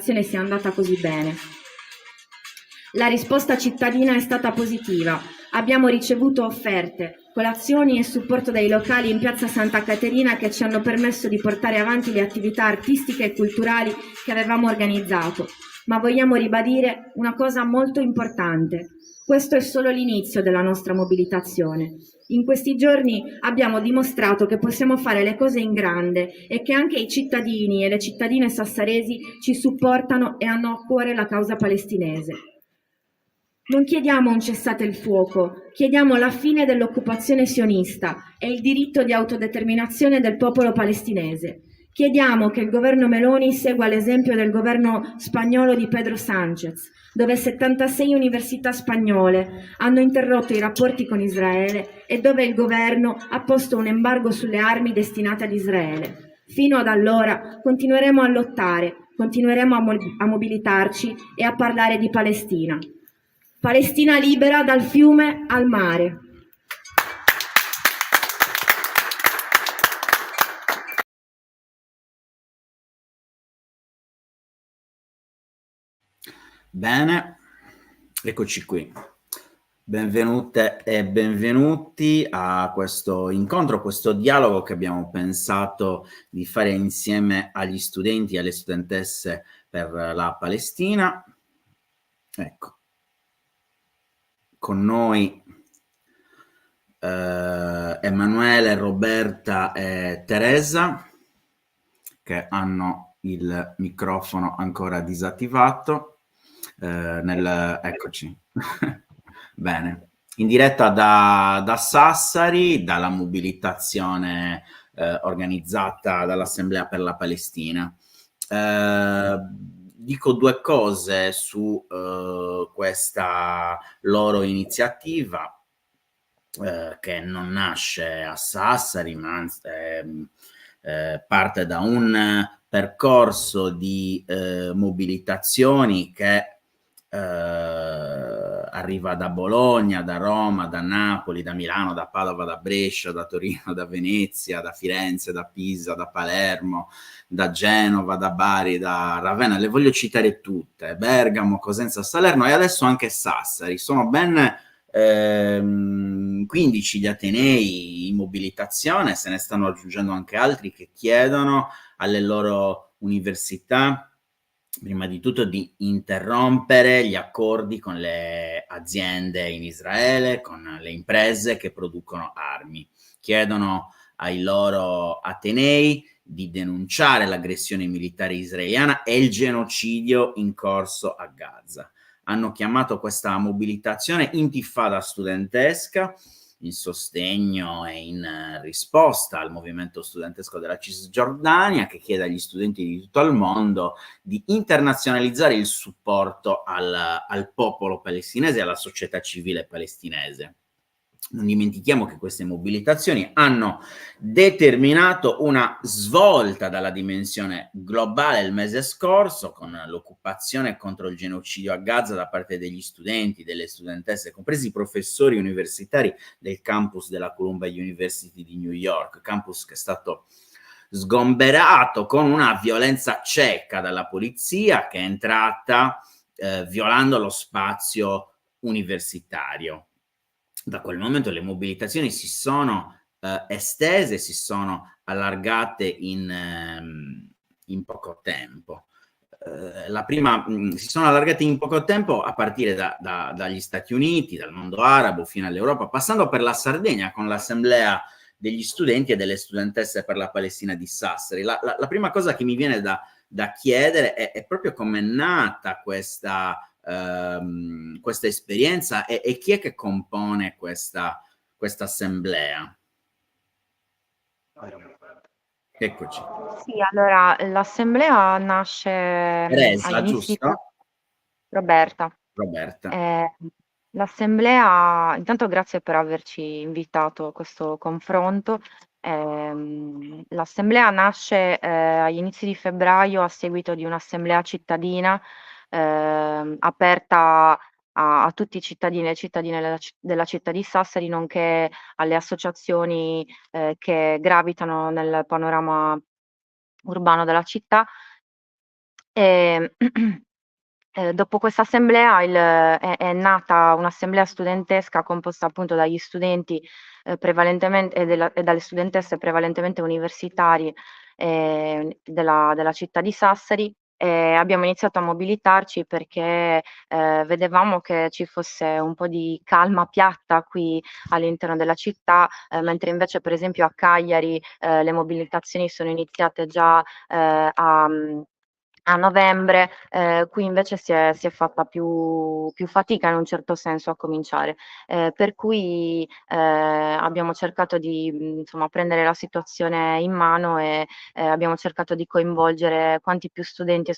sia andata così bene. La risposta cittadina è stata positiva. Abbiamo ricevuto offerte, colazioni e supporto dai locali in piazza Santa Caterina che ci hanno permesso di portare avanti le attività artistiche e culturali che avevamo organizzato. Ma vogliamo ribadire una cosa molto importante. Questo è solo l'inizio della nostra mobilitazione. In questi giorni abbiamo dimostrato che possiamo fare le cose in grande e che anche i cittadini e le cittadine sassaresi ci supportano e hanno a cuore la causa palestinese. Non chiediamo un cessate il fuoco, chiediamo la fine dell'occupazione sionista e il diritto di autodeterminazione del popolo palestinese. Chiediamo che il governo Meloni segua l'esempio del governo spagnolo di Pedro Sánchez, dove 76 università spagnole hanno interrotto i rapporti con Israele e dove il governo ha posto un embargo sulle armi destinate ad Israele. Fino ad allora continueremo a lottare, continueremo a mobilitarci e a parlare di Palestina. Palestina libera dal fiume al mare. Bene, eccoci qui. Benvenute e benvenuti a questo incontro, questo dialogo che abbiamo pensato di fare insieme agli studenti e alle studentesse per la Palestina. Ecco, con noi Emanuele, Roberta e Teresa, che hanno il microfono ancora disattivato. Eccoci. Bene. In diretta da Sassari, dalla mobilitazione organizzata dall'Assemblea per la Palestina. Dico due cose su questa loro iniziativa, che non nasce a Sassari, ma parte da un percorso di mobilitazioni che arriva da Bologna, da Roma, da Napoli, da Milano, da Padova, da Brescia, da Torino, da Venezia, da Firenze, da Pisa, da Palermo, da Genova, da Bari, da Ravenna. Le voglio citare tutte: Bergamo, Cosenza, Salerno e adesso anche Sassari. Sono ben 15 gli atenei in mobilitazione, se ne stanno aggiungendo anche altri che chiedono alle loro università prima di tutto di interrompere gli accordi con le aziende in Israele, con le imprese che producono armi. Chiedono ai loro atenei di denunciare l'aggressione militare israeliana e il genocidio in corso a Gaza. Hanno chiamato questa mobilitazione intifada studentesca, in sostegno e in risposta al movimento studentesco della Cisgiordania, che chiede agli studenti di tutto il mondo di internazionalizzare il supporto al popolo palestinese e alla società civile palestinese. Non dimentichiamo che queste mobilitazioni hanno determinato una svolta dalla dimensione globale il mese scorso, con l'occupazione contro il genocidio a Gaza da parte degli studenti, delle studentesse, compresi i professori universitari del campus della Columbia University di New York, campus che è stato sgomberato con una violenza cieca dalla polizia, che è entrata violando lo spazio universitario. Da quel momento le mobilitazioni si sono estese, si sono allargate in poco tempo. Si sono allargate in poco tempo a partire dagli Stati Uniti, dal mondo arabo fino all'Europa, passando per la Sardegna con l'assemblea degli studenti e delle studentesse per la Palestina di Sassari. La prima cosa che mi viene da chiedere è proprio come è nata questa esperienza e chi è che compone questa assemblea. Eccoci. Sì, allora l'assemblea nasce Teresa, agli inizi di giusto? Roberta. Roberta. L'assemblea, intanto grazie per averci invitato a questo confronto. L'assemblea nasce agli inizi di febbraio a seguito di un'assemblea cittadina aperta a tutti i cittadini e cittadine della città di Sassari, nonché alle associazioni che gravitano nel panorama urbano della città, E, dopo questa assemblea è nata un'assemblea studentesca composta appunto dagli studenti prevalentemente e dalle studentesse prevalentemente universitari della città di Sassari, e abbiamo iniziato a mobilitarci perché vedevamo che ci fosse un po' di calma piatta qui all'interno della città, mentre invece per esempio a Cagliari le mobilitazioni sono iniziate già a novembre, qui invece si è fatta più fatica in un certo senso a cominciare. Per cui, abbiamo cercato di, insomma, prendere la situazione in mano e, abbiamo cercato di coinvolgere quanti più studenti e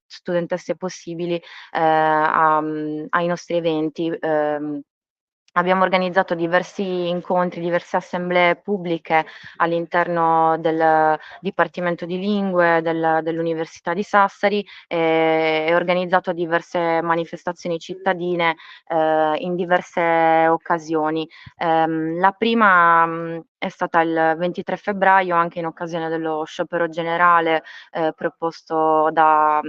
studentesse possibili, ai nostri eventi. Abbiamo organizzato diversi incontri, diverse assemblee pubbliche all'interno del Dipartimento di Lingue dell'Università di Sassari e organizzato diverse manifestazioni cittadine in diverse occasioni. La prima è stata il 23 febbraio, anche in occasione dello sciopero generale proposto dal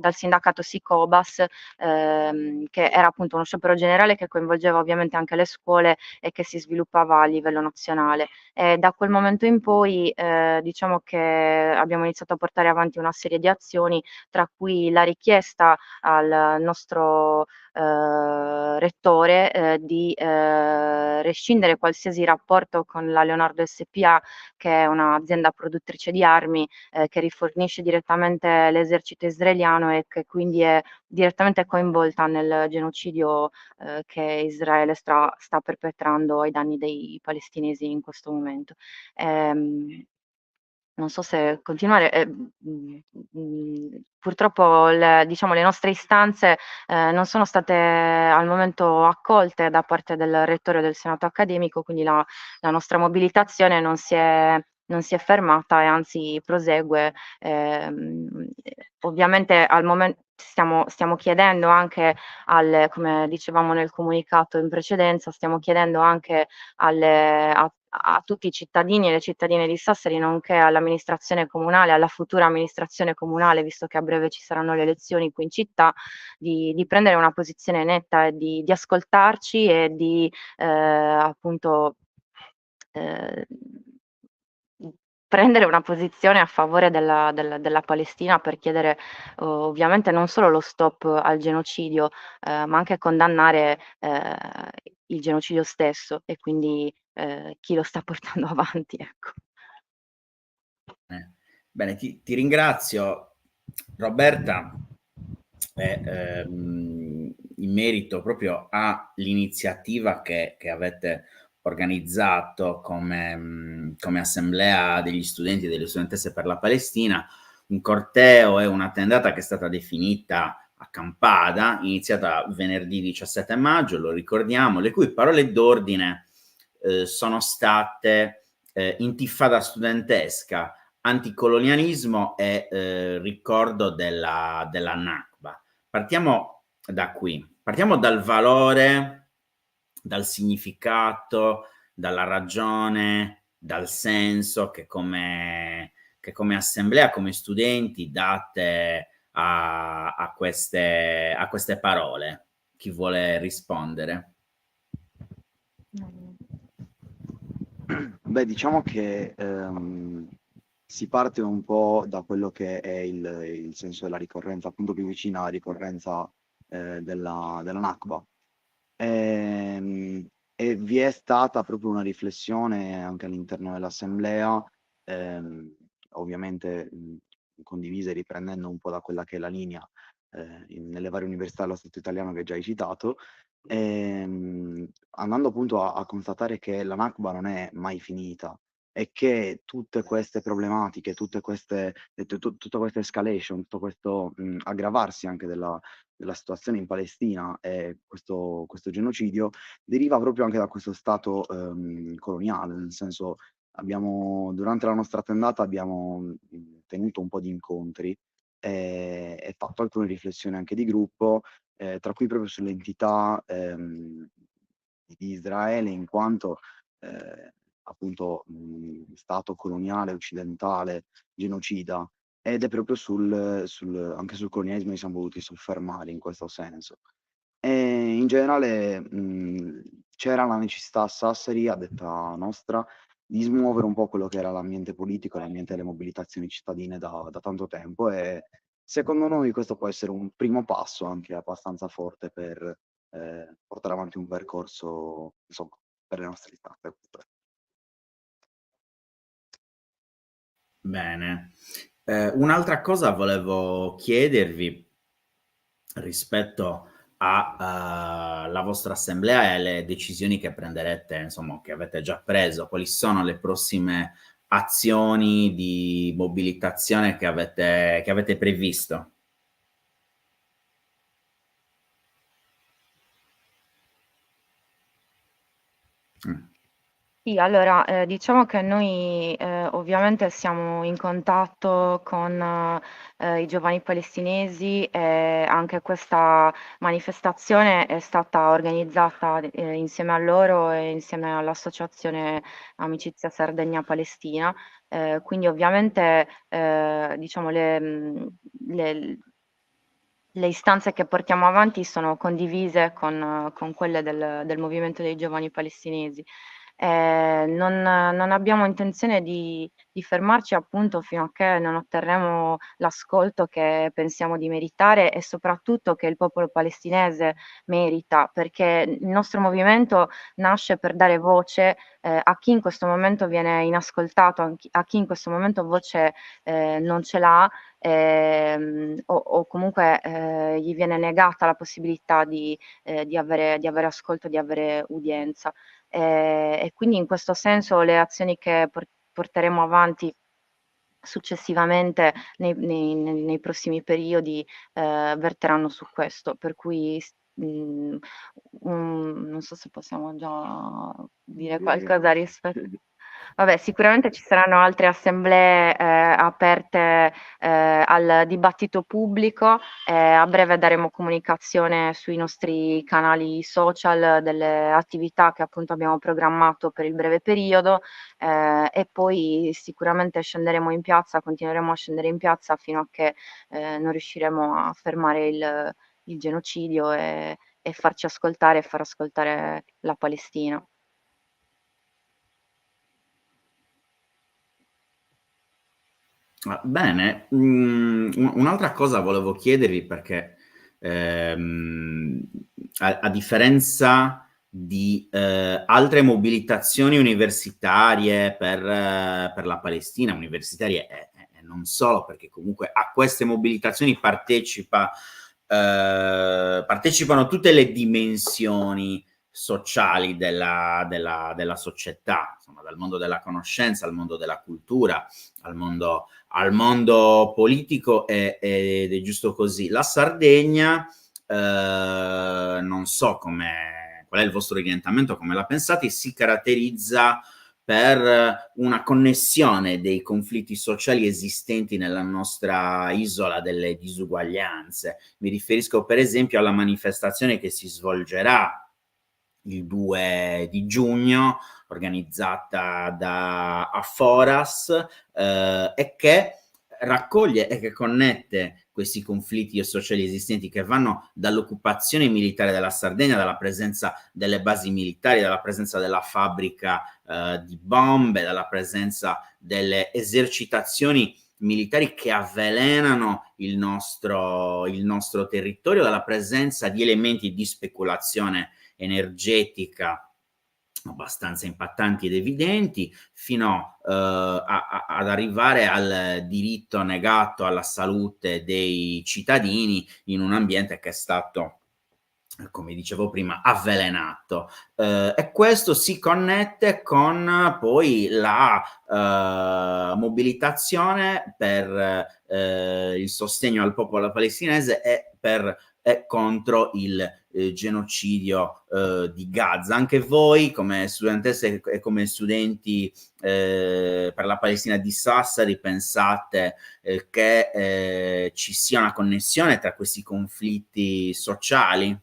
sindacato Sicobas, che era appunto uno sciopero generale che coinvolgeva ovviamente anche le scuole e che si sviluppava a livello nazionale. E da quel momento in poi diciamo che abbiamo iniziato a portare avanti una serie di azioni, tra cui la richiesta al nostro rettore di rescindere qualsiasi rapporto con la Leonardo SPA, che è un'azienda produttrice di armi che rifornisce direttamente l'esercito israeliano e che quindi è direttamente coinvolta nel genocidio che Israele sta perpetrando ai danni dei palestinesi in questo momento. Non so se continuare, purtroppo diciamo, le nostre istanze non sono state al momento accolte da parte del rettore del Senato accademico, quindi la nostra mobilitazione non si è fermata e anzi prosegue. Ovviamente al momento stiamo chiedendo anche come dicevamo nel comunicato in precedenza, stiamo chiedendo anche a tutti i cittadini e le cittadine di Sassari, nonché all'amministrazione comunale, alla futura amministrazione comunale, visto che a breve ci saranno le elezioni qui in città, di prendere una posizione netta e di ascoltarci e di appunto eh, prendere una posizione a favore della Palestina per chiedere ovviamente non solo lo stop al genocidio, ma anche condannare il genocidio stesso e quindi chi lo sta portando avanti, ecco. Bene, ti ringrazio Roberta in merito proprio all'iniziativa che avete organizzato come assemblea degli studenti e delle studentesse per la Palestina, un corteo e una tendata che è stata definita accampata, iniziata venerdì 17 maggio, lo ricordiamo, le cui parole d'ordine sono state intifada studentesca, anticolonialismo e ricordo della Nakba. Partiamo da qui, partiamo dal valore, dal significato, dalla ragione, dal senso che come assemblea, come studenti date a queste parole. Chi vuole rispondere? Beh, diciamo che si parte un po' da quello che è il senso della ricorrenza, appunto più vicina alla ricorrenza della Nakba. E vi è stata proprio una riflessione anche all'interno dell'assemblea, ovviamente condivisa e riprendendo un po' da quella che è la linea nelle varie università dello Stato italiano che già hai citato, andando appunto a constatare che la Nakba non è mai finita e che tutte queste problematiche, tutta questa escalation, tutto questo aggravarsi anche della situazione in Palestina e questo genocidio deriva proprio anche da questo stato coloniale, nel senso durante la nostra tendata abbiamo tenuto un po' di incontri e fatto alcune riflessioni anche di gruppo, tra cui proprio sull'entità di Israele in quanto appunto stato coloniale occidentale, genocida, ed è proprio anche sul colonialismo che siamo voluti soffermare in questo senso. E in generale c'era la necessità a Sassari, a detta nostra, di smuovere un po' quello che era l'ambiente politico, l'ambiente delle mobilitazioni cittadine da tanto tempo, e secondo noi questo può essere un primo passo anche abbastanza forte per portare avanti un percorso, insomma, per le nostre istanze. Bene. Un'altra cosa volevo chiedervi rispetto alla vostra assemblea e le decisioni che prenderete, insomma, che avete già preso. Quali sono le prossime azioni di mobilitazione che avete previsto? Mm. Sì, allora, diciamo che noi ovviamente siamo in contatto con i giovani palestinesi e anche questa manifestazione è stata organizzata insieme a loro e insieme all'Associazione Amicizia Sardegna-Palestina. Quindi ovviamente diciamo le istanze che portiamo avanti sono condivise con quelle del movimento dei giovani palestinesi. Non abbiamo intenzione di fermarci appunto fino a che non otterremo l'ascolto che pensiamo di meritare e soprattutto che il popolo palestinese merita, perché il nostro movimento nasce per dare voce a chi in questo momento viene inascoltato, a chi in questo momento voce non ce l'ha, o comunque gli viene negata la possibilità di avere ascolto, di avere udienza. E quindi in questo senso le azioni che porteremo avanti successivamente nei prossimi periodi verteranno su questo, per cui non so se possiamo già dire qualcosa rispetto. Vabbè, sicuramente ci saranno altre assemblee aperte al dibattito pubblico. A breve daremo comunicazione sui nostri canali social delle attività che appunto abbiamo programmato per il breve periodo e poi sicuramente scenderemo in piazza, continueremo a scendere in piazza fino a che non riusciremo a fermare il genocidio e farci ascoltare e far ascoltare la Palestina. Ah, bene, un'altra cosa volevo chiedervi perché ehm, a differenza di altre mobilitazioni universitarie per la Palestina, universitarie e non solo, perché comunque a queste mobilitazioni partecipano tutte le dimensioni sociali della società, insomma, dal mondo della conoscenza al mondo della cultura, al mondo politico ed è giusto così. La Sardegna, non so qual è il vostro orientamento, come la pensate, si caratterizza per una connessione dei conflitti sociali esistenti nella nostra isola delle disuguaglianze. Mi riferisco per esempio alla manifestazione che si svolgerà il 2 di giugno, organizzata da Aforas, e che raccoglie e che connette questi conflitti sociali esistenti che vanno dall'occupazione militare della Sardegna, dalla presenza delle basi militari, dalla presenza della fabbrica di bombe, dalla presenza delle esercitazioni militari che avvelenano il nostro territorio, dalla presenza di elementi di speculazione energetica abbastanza impattanti ed evidenti, fino ad arrivare al diritto negato alla salute dei cittadini in un ambiente che è stato, come dicevo prima, avvelenato. E questo si connette con poi la mobilitazione per il sostegno al popolo palestinese e contro il genocidio di Gaza. Anche voi, come studentesse e come studenti per la Palestina di Sassari, pensate che ci sia una connessione tra questi conflitti sociali?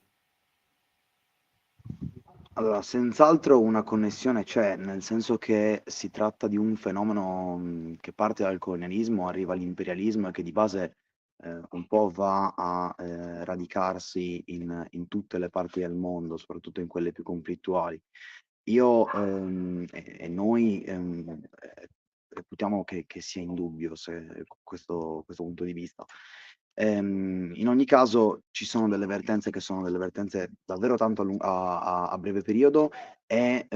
Allora, senz'altro una connessione c'è, nel senso che si tratta di un fenomeno che parte dal colonialismo, arriva all'imperialismo e che di base un po' va a radicarsi in tutte le parti del mondo, soprattutto in quelle più conflittuali. Io e noi reputiamo che sia indubbio questo punto di vista. In ogni caso ci sono delle vertenze che sono delle vertenze davvero tanto a breve periodo e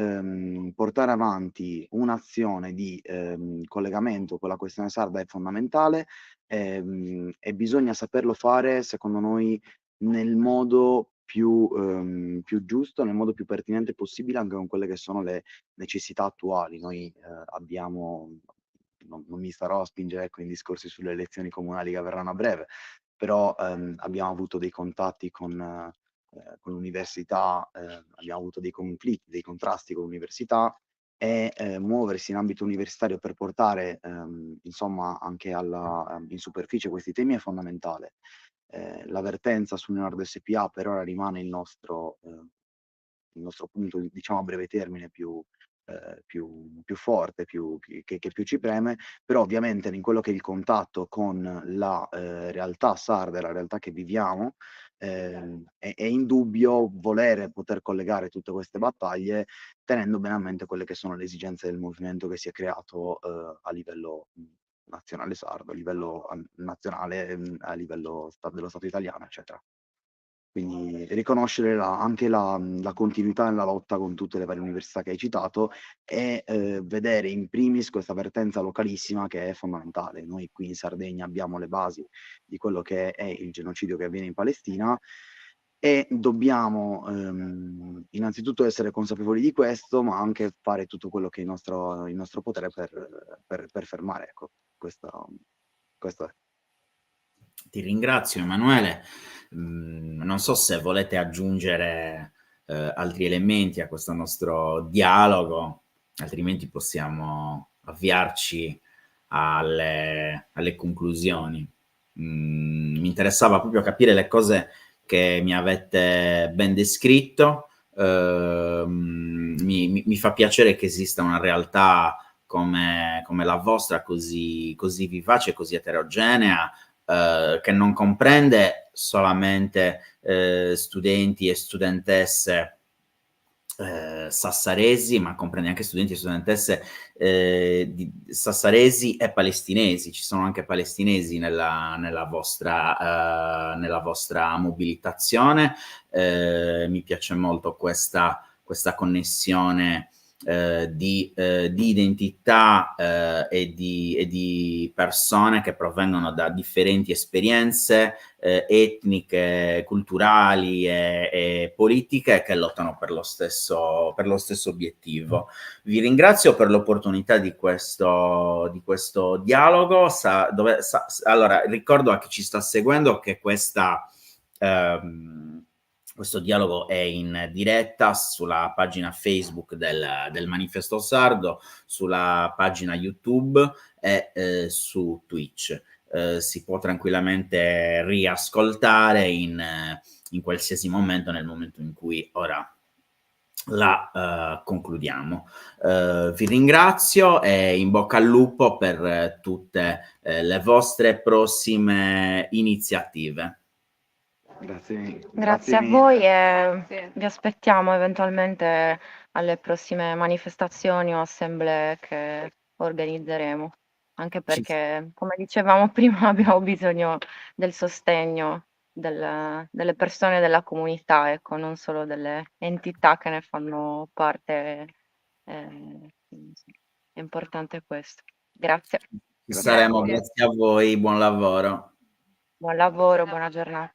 portare avanti un'azione di collegamento con la questione sarda è fondamentale, e bisogna saperlo fare, secondo noi, nel modo più giusto, nel modo più pertinente possibile, anche con quelle che sono le necessità attuali. Noi abbiamo, non mi starò a spingere, ecco, in discorsi sulle elezioni comunali che avverranno a breve, però abbiamo avuto dei contatti con l'università, abbiamo avuto dei conflitti, dei contrasti con l'università e muoversi in ambito universitario per portare insomma anche in superficie questi temi è fondamentale. La vertenza su Leonardo SpA per ora rimane il nostro punto, diciamo, a breve termine più forte, che più ci preme, però ovviamente in quello che è il contatto con la realtà sarda, la realtà che viviamo, è indubbio volere poter collegare tutte queste battaglie tenendo bene a mente quelle che sono le esigenze del movimento che si è creato a livello nazionale sardo, a livello nazionale, a livello dello Stato italiano, eccetera. Quindi riconoscere anche la continuità nella lotta con tutte le varie università che hai citato e vedere in primis questa vertenza localissima che è fondamentale. Noi qui in Sardegna abbiamo le basi di quello che è il genocidio che avviene in Palestina e dobbiamo innanzitutto essere consapevoli di questo, ma anche fare tutto quello che è il nostro potere per fermare, ecco, questo è. Ti ringrazio Emanuele. Non so se volete aggiungere altri elementi a questo nostro dialogo, altrimenti possiamo avviarci alle conclusioni. Mi interessava proprio capire le cose che mi avete ben descritto. Mi fa piacere che esista una realtà come la vostra, così vivace, così eterogenea, che non comprende solamente studenti e studentesse sassaresi, ma comprende anche studenti e studentesse sassaresi e palestinesi. Ci sono anche palestinesi nella vostra mobilitazione. Mi piace molto questa connessione di identità e di persone che provengono da differenti esperienze etniche, culturali e politiche che lottano per lo stesso obiettivo. Vi ringrazio per l'opportunità di questo dialogo. Allora, ricordo a chi ci sta seguendo che questo dialogo è in diretta sulla pagina Facebook del Manifesto Sardo, sulla pagina YouTube e su Twitch. Si può tranquillamente riascoltare in qualsiasi momento, nel momento in cui ora la concludiamo. Vi ringrazio e in bocca al lupo per tutte le vostre prossime iniziative. Grazie a voi e vi aspettiamo eventualmente alle prossime manifestazioni o assemblee che organizzeremo, anche perché, come dicevamo prima, abbiamo bisogno del sostegno delle persone della comunità, ecco, non solo delle entità che ne fanno parte. Quindi sì, è importante questo. Grazie. Ci saremo, grazie a voi, buon lavoro. Buon lavoro, buona giornata.